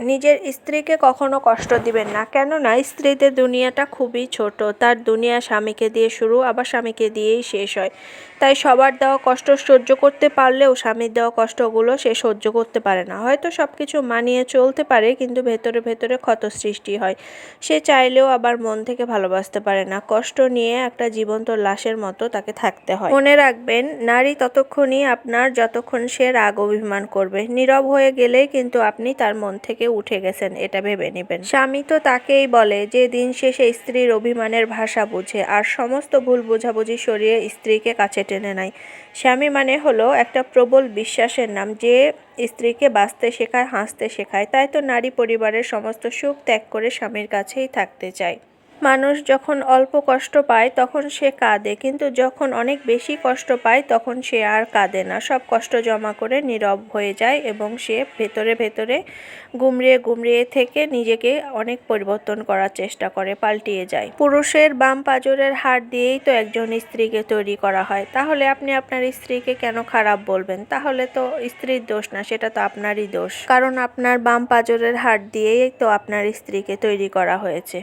নিজের স্ত্রীকে কখনো কষ্ট দিবেন না, কেননা স্ত্রীদের দুনিয়াটা খুবই ছোট। তার দুনিয়া স্বামীকে দিয়ে শুরু, আবার স্বামীকে দিয়েই শেষ হয়। তাই সবার দেওয়া কষ্ট সহ্য করতে পারলেও স্বামীর দেওয়া কষ্টগুলো সে সহ্য করতে পারে না। হয়তো সব কিছু মানিয়ে চলতে পারে, কিন্তু ভেতরে ভেতরে ক্ষত সৃষ্টি হয়। সে চাইলেও আবার মন থেকে ভালোবাসতে পারে না। কষ্ট নিয়ে একটা জীবন্ত লাশের মতো তাকে থাকতে হয়। মনে রাখবেন, নারী ততক্ষণই আপনার যতক্ষণ সে রাগ অভিমান করবে। নীরব হয়ে গেলেই কিন্তু আপনি তার মন থেকে উঠে গেছেন, এটা ভেবে নেবেন। স্বামী তো তাকেই বলে যে দিন শেষে স্ত্রীর অভিমানের ভাষা বুঝে আর সমস্ত ভুল বোঝাবুঝি সরিয়ে স্ত্রীকে কাছে টেনে নেয়। স্বামী মানে হলো একটা প্রবল বিশ্বাসের নাম, যে স্ত্রীকে বাঁচতে শেখায়, হাসতে শেখায়। তাই তো নারী পরিবারের সমস্ত সুখ ত্যাগ করে স্বামীর কাছেই থাকতে চায়। মানুষ যখন অল্প কষ্ট পায় তখন সে কাঁদে, কিন্তু যখন অনেক বেশি কষ্ট পায় তখন সে আর কাঁদে না। সব কষ্ট জমা করে নীরব হয়ে যায় এবং সে ভেতরে ভেতরে গুমড়িয়ে গুমড়িয়ে থেকে নিজেকে অনেক পরিবর্তন করার চেষ্টা করে, পাল্টিয়ে যায়। পুরুষের বাম পাঁজরের হাড় দিয়েই তো একজন স্ত্রীকে তৈরি করা হয়। তাহলে আপনি আপনার স্ত্রীকে কেন খারাপ বলবেন? তাহলে তো স্ত্রীর দোষ না, সেটা তো আপনারই দোষ, কারণ আপনার বাম পাঁজরের হাড় দিয়েই তো আপনার স্ত্রীকে তৈরি করা হয়েছে।